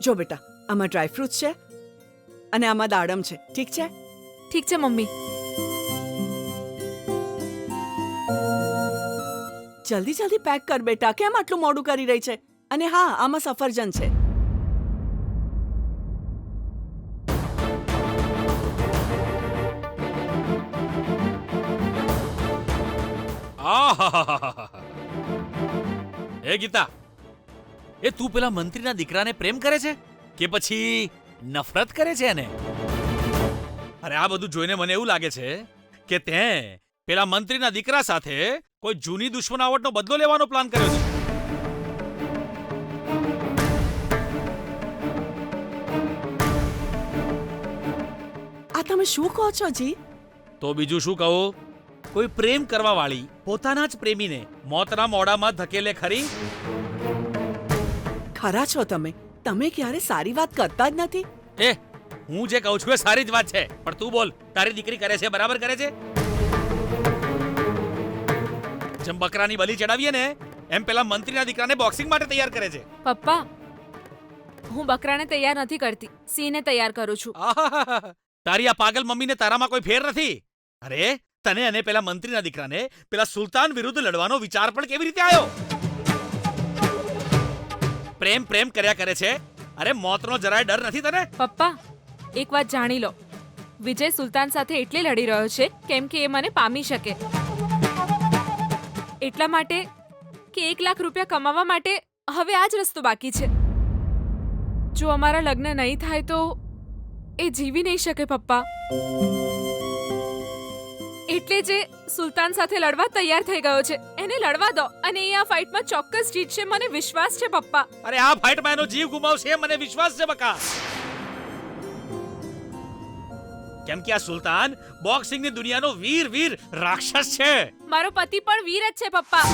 જો બેટા, આમાં ડ્રાયફ્રૂટ્સ છે અને આમાં દાડમ છે, ઠીક છે? ઠીક છે મમ્મી. જલ્દી જલ્દી પેક કર બેટા, કેમ આટલું મોડું કરી રહી છે? અને હા, આમાં સફરજન છે. આહાહાહાહા. એ ગીતા, એ તું પેલા મંત્રીના દીકરાને પ્રેમ કરે છે કે પછી નફરત કરે છે એને? અરે આ બધું જોઈને મને એવું લાગે છે કે તે પેલા મંત્રીના દીકરા સાથે કોઈ જૂની દુશ્મનાવટનો બદલો લેવાનો પ્લાન કર્યો છે. આ તમે શું કહો છો જી? તો બીજું શું કહું? કોઈ પ્રેમ કરવા વાળી પોતાના જ પ્રેમીને મોતના મોડામાં ધકેલે ખરી? ખરા છો તમે. તમે ક્યારે સારી વાત કરતા જ નથી. એ હું જે કહું છું એ સારી જ વાત છે, પણ તું બોલ, તારી દીકરી કરે છે બરાબર કરે છે? જેમ બકરાની બલી ચડાવીએ ને એમ પેલા મંત્રીના દીકરાને બોક્સિંગ માટે તૈયાર કરે છે. પપ્પા, હું બકરાને તૈયાર નથી કરતી, સિંહને તૈયાર કરું છું. આહાહાહા. તારી આ પાગલ મમ્મીને તારામાં કોઈ ફેર નથી. અરે તને અને પેલા મંત્રીના દીકરાને પેલા સુલતાન વિરુદ્ધ લડવાનો વિચાર પણ કેવી રીતે આવ્યો? પ્રેમ પ્રેમ કર્યા કરે છે. અરે મોતનો જરાય ડર નથી તને? પપ્પા, એક વાત જાણી લો, વિજય સુલતાન સાથે એટલે લડી રહ્યો છે કેમ કે એ મને પામી શકે. એટલા માટે કે 1 લાખ રૂપિયા કમાવા માટે હવે આ જ રસ્તો બાકી છે. જો અમારા લગ્ન નહીં થાય તો એ જીવી નહીં શકે પપ્પા. એટલે જે સુલતાન સાથે લડવા તૈયાર થઈ ગયો છે. એને લડવા દો અને એ આ ફાઇટમાં ચોક્કસ જીતશે, મને વિશ્વાસ છે પપ્પા. અરે આ ફાઇટમાં એનો જીવ ગુમાવશે મને વિશ્વાસ છે બકા. કેમ કે આ સુલતાન બોક્સિંગની દુનિયાનો વીર રાક્ષસ છે. મારો પતિ પણ વીર જ છે પપ્પા.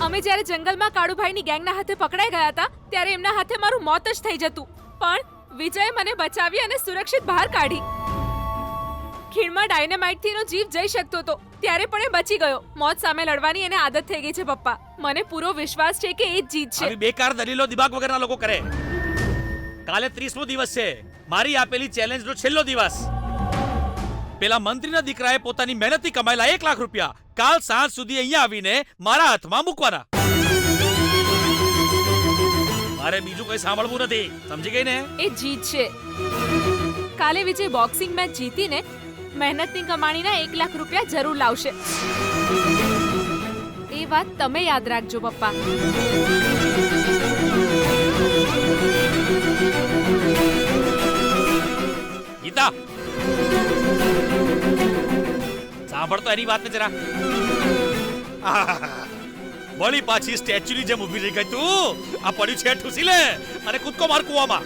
અમે જ્યારે જંગલમાં કાળુભાઈની ગેંગના હાથે પકડાઈ ગયા હતા ત્યારે એમના હાથે મારું મોત જ થઈ જતું, પણ વિજયે મને બચાવી અને સુરક્ષિત બહાર કાઢી. ખીણમાં ડાયનેમાઇટથી એનો જીવ જઈ શકતો હતો ત્યારે પણ એ બચી ગયો. મોત સામે લડવાની એને આદત થઈ ગઈ છે પપ્પા. મને પૂરો વિશ્વાસ છે કે એ જ જીતશે. આવી બેકાર દલીલો દિમાગ વગરના લોકો કરે. કાલે 30મો દિવસ છે, મારી આપેલી ચેલેન્જનો છેલ્લો દિવસ. પેલા મંત્રીના દીકરાએ પોતાની મહેનતથી કમાયેલા 1 લાખ રૂપિયા કાલ સાંજ સુધી અહીંયા આવીને મારા હાથમાં મૂકવાના. મારે બીજું કંઈ સાંભળવું નથી, સમજી ગઈ ને? એ જીતશે. કાલે વિજય બોક્સિંગ મેચ જીતીને મહેનતની કમાણીના 1 લાખ રૂપિયા જરૂર લાવશે. એ વાત તમે યાદ રાખજો પપ્પા. ગીતા, સાંભળ તો એની વાતને જરા. વળી પાછી સ્ટેચ્યુની જેમ ઊભી રહી ગઈ તું. આ પડ્યું છે ઠૂસી લે અને કૂદકો માર કૂવામાં.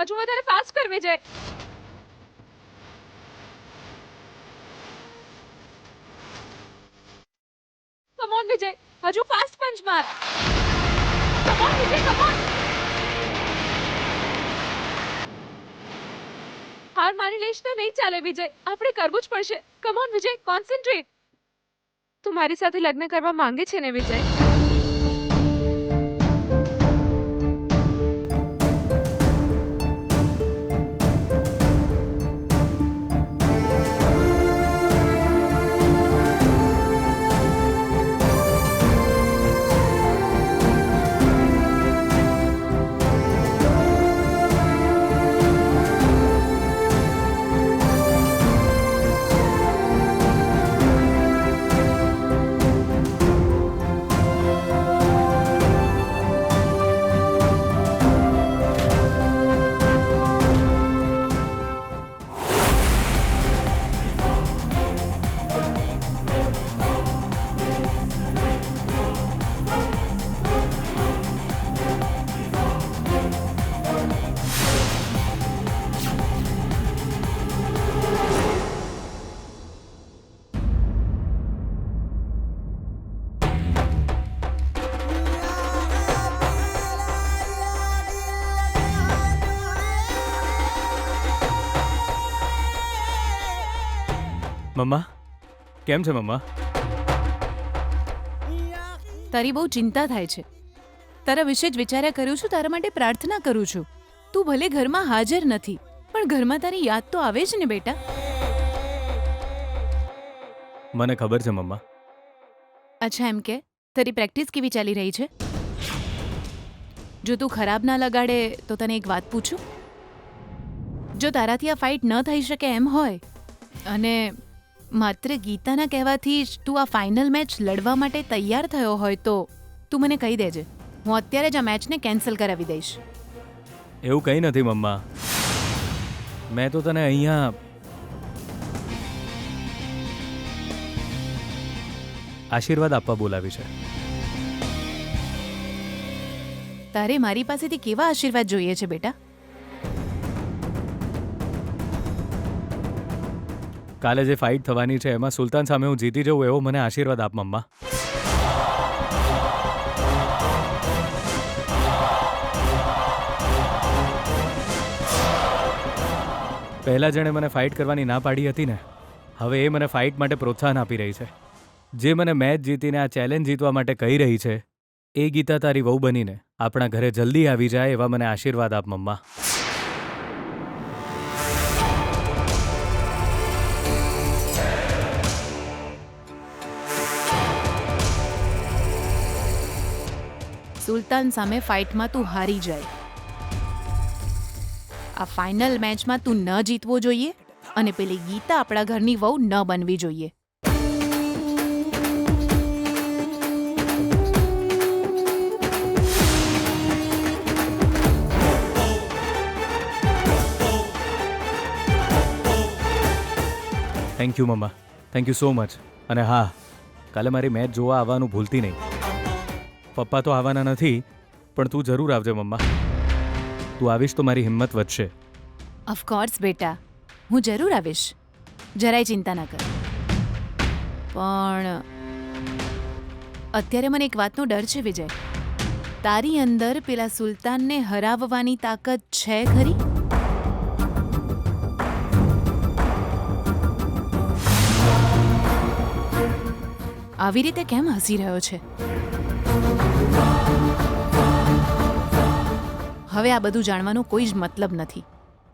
હજુ વધારે ફાસ્ટ કર વિજય. કમ ઓન વિજય, હજુ ફાસ્ટ પંચ માર. Come on Vijay, come on. હાર માની લઈશ તો નહીં ચાલે વિજય, આપણે કરવું જ પડશે. Come on Vijay, concentrate. તું મારી સાથે લગ્ન કરવા માંગે છે ને વિજય? મમ્મા કેમ છે મમ્મા? તારી બહુ ચિંતા થાય છે. તારા વિશે જ વિચાર્યા કરું છું, તારા માટે પ્રાર્થના કરું છું. તું ભલે ઘરમાં હાજર નથી, પણ ઘરમાં તારી યાદ તો આવે જ ને બેટા. મને ખબર છે મમ્મા. અચ્છા, એમ કે તારી પ્રેક્ટિસ કેવી ચાલી રહી છે? જો તું ખરાબ ના લગાડે તો તને એક વાત પૂછું. જો તારાથી આ ફાઇટ ન થઈ શકે એમ હોય અને માત્ર ગીતાના કહેવાથી જ તું આ ફાઇનલ મેચ લડવા માટે તૈયાર થયો હોય તો તું મને કહી દેજે. હું અત્યારે જ આ મેચને કેન્સલ કરાવી દઈશ. એવું કંઈ નથી મમ્મા. મેં તો તને અહીંયા આશીર્વાદ આપવા બોલાવી છે. તારે મારી પાસેથી કેવા આશીર્વાદ જોઈએ છે બેટા? કાલે જે ફાઇટ થવાની છે એમાં સુલતાન સામે હું જીતી જઉં એવો મને આશીર્વાદ આપ મમ્મા. પહેલા જેણે મને ફાઇટ કરવાની ના પાડી હતી ને, હવે એ મને ફાઇટ માટે પ્રોત્સાહન આપી રહી છે. જે મને મેચ જીતીને આ ચેલેન્જ જીતવા માટે કહી રહી છે, એ ગીતા તારી વહુ બનીને આપણા ઘરે જલ્દી આવી જાય એવા મને આશીર્વાદ આપ મમ્મા. સુલતાન સામે ફાઇટમાં તું હારી જાય. આ ફાઇનલ મેચમાં તું ન જીતવો જોઈએ અને પેલી ગીતા આપણા ઘરની વહુ ન બનવી જોઈએ. Thank you mamma, thank you so much. અને હા, કાલે મારી મેચ જોવા આવવાનું ભૂલતી નહીં. પપ્પા તો આવવાના નથી, પણ તું જરૂર આવજે મમ્મા. તું આવીશ તો મારી હિંમત વધશે. ઓફકોર્સ બેટા, હું જરૂર આવીશ. જરાય ચિંતા ના કર. પણ અત્યારે મને એક વાતનો ડર છે વિજય. તારી અંદર પેલા સુલતાનને હરાવવાની તાકાત છે ખરી? આવી રીતે કેમ હસી રહ્યો છે? હવે આ બધું જાણવાનો કોઈ જ મતલબ નથી.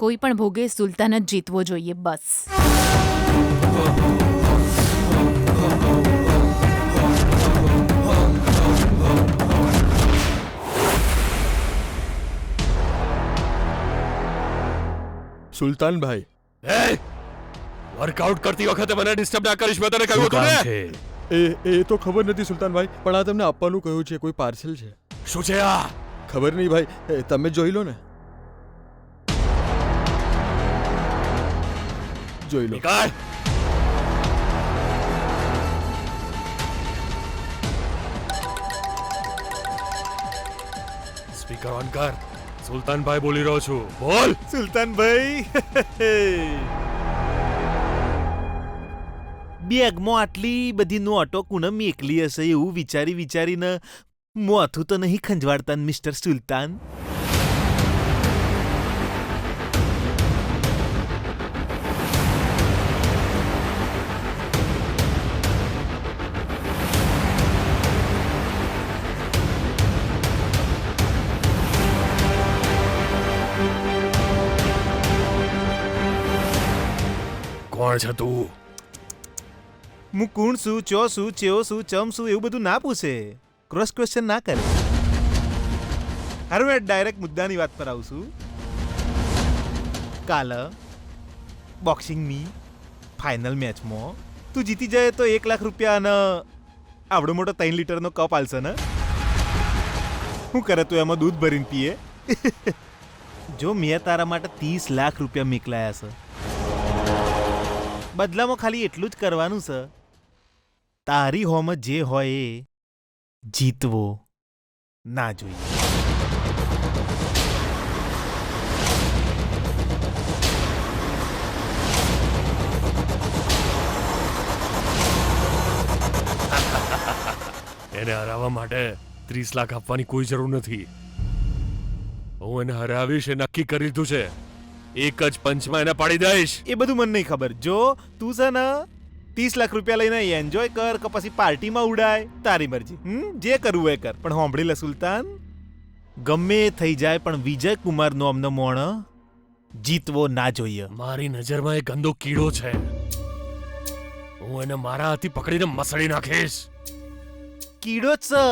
કોઈ પણ ભોગે સુલતાન જ જીતવો જોઈએ, બસ. સુલતાનભાઈ, વર્કઆઉટ કરતી વખતે મને ડિસ્ટર્બ ના કરીશ, મેં તને કહ્યું હતું ને. એ તો ખબર નથી સુલતાનભાઈ, પણ આ તમને આપવાનું કહ્યું છે. કોઈ પાર્સલ છે. શું છે આ? ખબર નહીં ભાઈ, તમે જોઈ લો ને. જોઈ લો. નિકાલ. સ્પીકર ઓન કર. સુલતાનભાઈ બોલી રહ્યો છું, બોલ. સુલતાનભાઈ, બેગમાં આટલી બધી નોટો કુણમ એકલી હશે એવું વિચારીને મોથું તો નહીં ખંજવાળતા મિસ્ટર સુલતાન? કોણ છે તું? હું કોણ છું, ચો છું, ચેવો છું, ચમ છું એવું બધું ના પૂછે. ક્રોસ ક્વેશ્ચન ના કરે. હારું, મેં ડાયરેક્ટ મુદ્દાની વાત પર આવું છું. કાલે બોક્સિંગની ફાઇનલ મેચમાં તું જીતી જાય તો 1 લાખ રૂપિયા અને આવડો મોટો 3 લીટરનો કપ આલશે ને? શું કરે તું એમાં દૂધ ભરીને પીએ? જો મેં તારા માટે 30 લાખ રૂપિયા મોકલાયા છે, બદલામાં ખાલી એટલું જ કરવાનું છે. તારી હોમ જે હોય એ જીતવો ના જોઈએ. એને હરાવવા માટે 30 લાખ આપવાની કોઈ જરૂર નથી. હું એને હરાવીશ એ નક્કી કરી લીધું છે. એક જ પંચમાં એને પાડી દઈશ. એ બધું મને નહીં ખબર. જો તું છે ને 30 લાખ રૂપિયા લઈને એન્જોય કર કે પછી પાર્ટીમાં ઉડાય, તારી મરજી. જે કરવું એ કર, પણ હોંભળી લે સુલતાન, ગમે એ થઈ જાય પણ વિજય કુમાર નામનો મોણ જીતવો ના જોઈએ. મારી નજરમાં એક ગંદો કીડો છે. હું એને મારા હાથથી પકડીને મસળી નાખીશ. કીડો જ છે,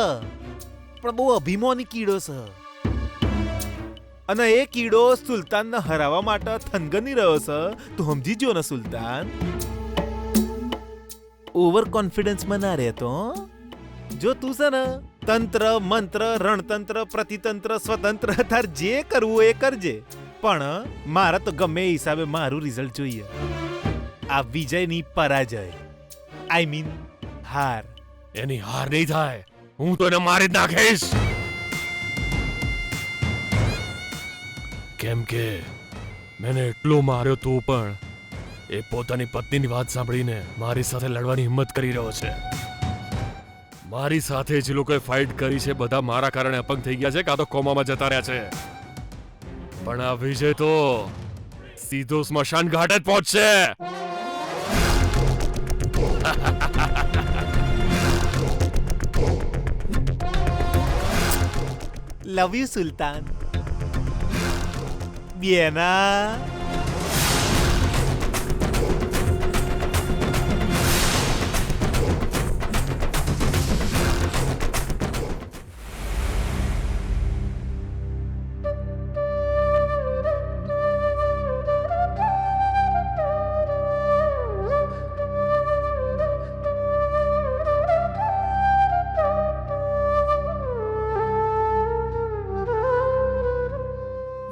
પણ બહુ અભિમાની કીડો છે. અને એ કીડો સુલતાનને હરાવવા માટે થનગની રહ્યો છે. તું સમજી જો ને સુલતાન, ઓવર કોન્ફિડન્સમાં ના રહેતો. જો તું છે ને તંત્ર મંત્ર રણતંત્ર પ્રતિતંત્ર સ્વતંત્ર તાર જે કરવું એ કરજે, પણ મારા તો ગમે એ હિસાબે મારું રિઝલ્ટ જોઈએ. આ વિજયની પરાજય, આઈ મીન હાર. એની હાર નહીં થાય. હું તો એને મારી જ નાખીશ. કેમ કે મેને એટલો માર્યો તો પણ એ પોતાની પત્નીની વાત સાંભળીને મારી સાથે લડવાની હિંમત કરી રહ્યો છે. મારી સાથે જે લોકોએ ફાઇટ કરી છે બધા મારા કારણે અપંગ થઈ ગયા છે, કાં તો કોમામાં જતા રહ્યા છે. પણ આ વિજય તો સીધો સ્મશાન ઘાટ જ પહોંચશે. લવ યુ સુલતાન. બેના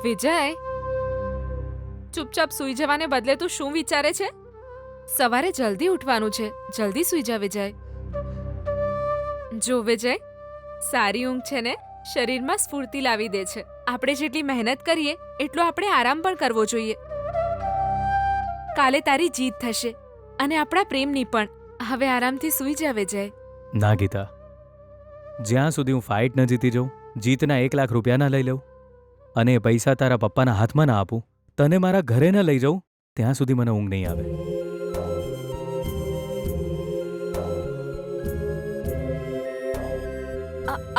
વિજય, ચૂપચાપ સૂઈ જવાને બદલે તું શું વિચારે છે? સવારે જલ્દી ઉઠવાનું છે. જલ્દી સૂઈ જા વિજય. જો વિજય, સારી ઊંઘ છે ને શરીરમાં સ્ફૂર્તિ લાવી દે છે. આપણે જેટલી મહેનત કરીએ એટલો આપણે આરામ પણ કરવો જોઈએ. કાલે તારી જીત થશે અને આપણા પ્રેમની પણ. હવે આરામથી સૂઈ જા વિજય. ના ગીતા, જ્યાં સુધી હું ફાઇટ ન જીતી જાઉં, જીતના 1 લાખ રૂપિયા ના લઈ લઉં અને એ પૈસા તારા પપ્પાના હાથમાં ના આપું, તને મારા ઘરે ન લઈ જાઉં, ત્યાં સુધી મને ઊંઘ નહીં આવે.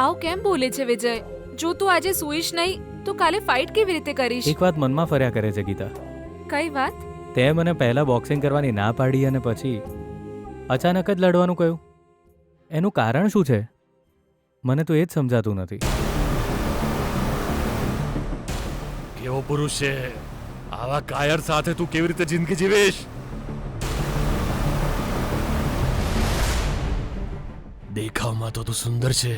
આવ કેમ બોલે છે વિજય? જો તું આજે સૂઈશ નહીં તો કાલે ફાઇટ કેવી રીતે કરીશ? એક વાત મનમાં ફર્યા કરે છે ગીતા. કઈ વાત? તે મને પહેલા બોક્સિંગ કરવાની ના પાડી અને પછી અચાનક જ લડવાનું કહ્યું. એનું કારણ શું છે? મને તો એ જ સમજાતું નથી. કેવો પુરુષ છે! આવા કાયર સાથે તું કેવી રીતે જિંદગી જીવીશ? દેખાવમાં તો તું સુંદર છે,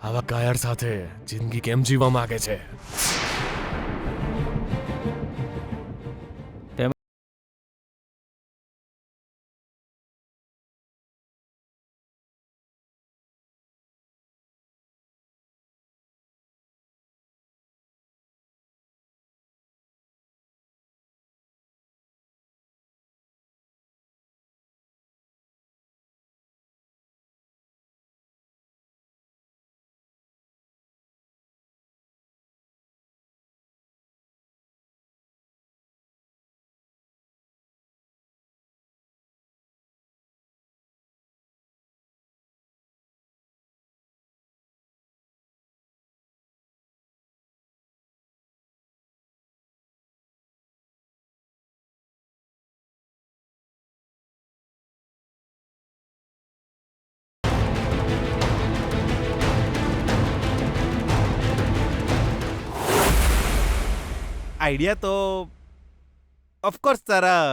આવા કાયર સાથે જિંદગી કેમ જીવવા માંગે છે? આઈડિયા તો ઓફકોર્સ તારા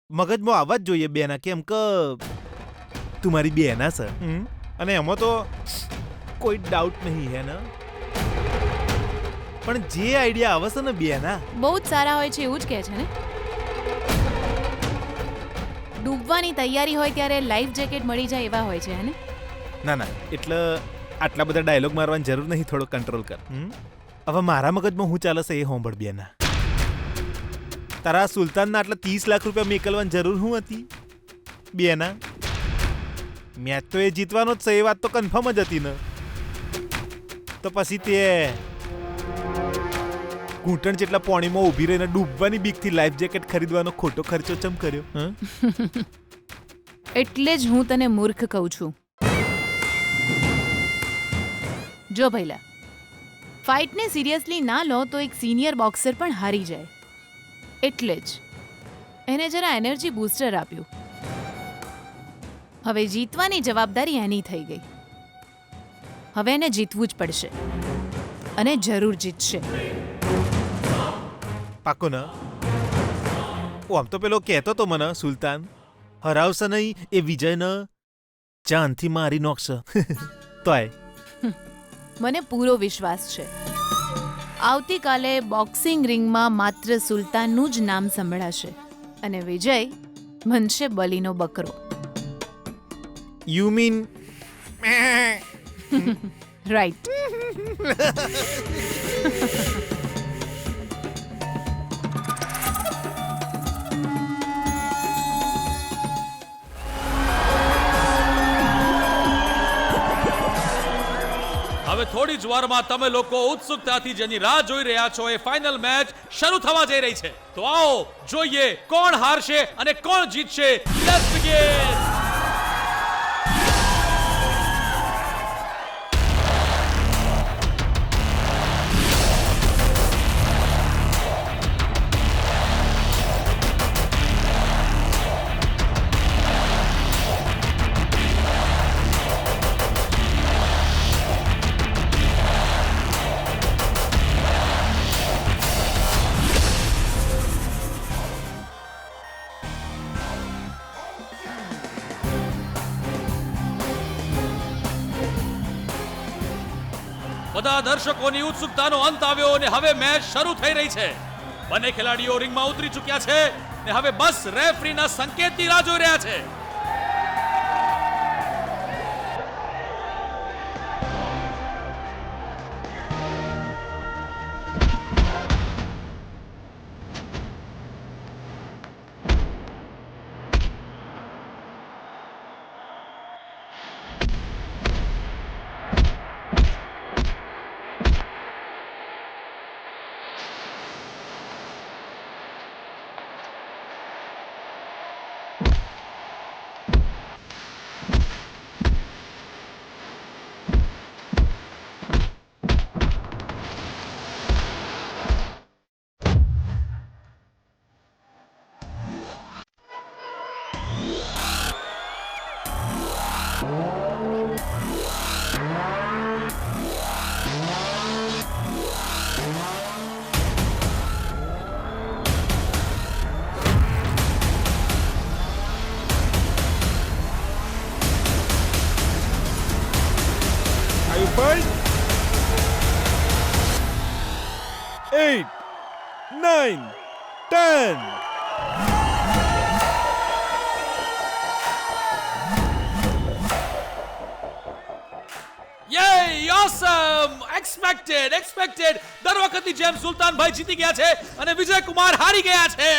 મગજમાં આવવા જ જોઈએ બેના, કેમ કે તું મારી બેના છે. અને એમાં તો કોઈ ડાઉટ નહીં હે ને. પણ જે આઈડિયા આવે છે ને બેના, બહુ જ સારા હોય છે એવું જ કહે છે ને. ડૂબવાની તૈયારી હોય ત્યારે લાઈફ જેકેટ મળી જાય એવા હોય છે હે ને. ના ના, એટલે આટલા બધા ડાયલોગ મારવાની જરૂર નહીં, થોડો કંટ્રોલ કર. હવે મારા મગજમાં હું ચાલે છે એ હોંભળ બેના. તારા સુલતાનના આટલા 30 લાખ રૂપિયા મેકલવાની જરૂર શું હતી બેના? મેચ તો એ જીતવાનો જ છે, એ વાત તો કન્ફર્મ જ હતી ને. તો પછી તે ઘૂંટણ જેટલા પાણીમાં ઊભી રહીને ડૂબવાની બીકથી લાઈફ જેકેટ ખરીદવાનો ખોટો ખર્ચો ચમ કર્યો? એટલે જ હું તને મૂર્ખ કહું છું. જો ભઈલા, ફાઇટને સિરિયસલી ના લો તો એક સિનિયર બોક્સર પણ હારી જાય. એટલે જ એને જરા એનર્જી બૂસ્ટર આપ્યું. હવે જીતવાની જવાબદારી એની થઈ ગઈ. હવે એને જીતવું જ પડશે અને જરૂર જીતશે. પાકો ને? આમ તો પેલો કહેતો તો મને સુલતાન હરાવશે નહીં એ વિજયને જાનથી મારી નોખશે. તોય મને પૂરો વિશ્વાસ છે આવતીકાલે બોક્સિંગ રિંગમાં માત્ર સુલતાનનું જ નામ સંભળાશે અને વિજય બનશે બલીનો બકરો. You mean right. હવે થોડી જ વારમાં તમે લોકો ઉત્સુકતાથી જેની રાહ જોઈ રહ્યા છો એ ફાઇનલ મેચ શરૂ થવા જઈ રહી છે. તો આવો જોઈએ કોણ હારશે અને કોણ જીતશે. Let's begin. બધા દર્શકોની ઉત્સુકતાનો અંત આવ્યો અને હવે મેચ શરૂ થઈ રહી છે. બંને ખેલાડીઓ રિંગમાં ઉતરી ચૂક્યા છે અને હવે બસ રેફરીના સંકેતની રાહ જોઈ રહ્યા છે. Fight! 8, 9, 10. યે ઓસમ. એક્સપેક્ટેડ. દર વખતની જેમ સુલતાનભાઈ જીતી ગયા છે અને વિજય કુમાર હારી ગયા છે.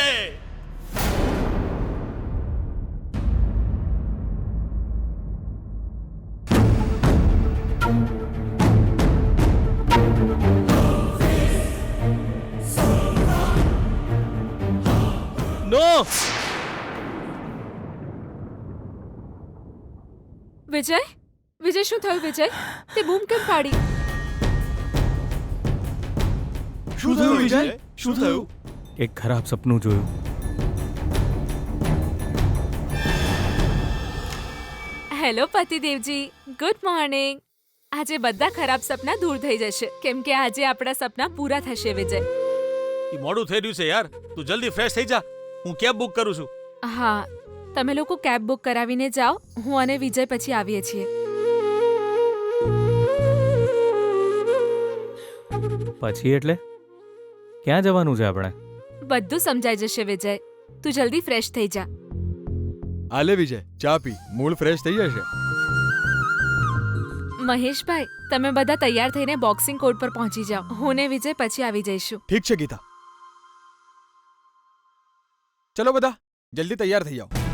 No! વિજય શું થયું વિજય? તે બૂમ કેમ પાડી? શું થયું વિજય? શું થયું? એક ખરાબ સપનું જોયું. હેલો પતિદેવજી, ગુડ મોર્નિંગ. આજે બધા ખરાબ સપના દૂર થઈ જશે કેમ કે આજે આપણા સપના પૂરા થશે વિજય. ઈ મોડું થઈ રહ્યું છે યાર. તું જલ્દી ફ્રેશ થઈ જા. હું કેબ બુક કરું છું. હા, તમે લોકો કેબ બુક કરાવીને જાઓ. હું અને વિજય પછી આવીએ છીએ. પછી એટલે ક્યાં જવાનું છે આપણે? બધું સમજાઈ જશે વિજય. તું જલ્દી ફ્રેશ થઈ જા. આલે વિજય, ચા પી, મૂડ ફ્રેશ થઈ જશે. મહેશભાઈ, તમે બધા તૈયાર થઈને બોક્સિંગ કોર્ટ પર પહોંચી જાઓ. હું ને વિજય પછી આવી જઈશું. ઠીક છે ગીતા. ચલો બધા જલ્દી તૈયાર થઈ જાઓ.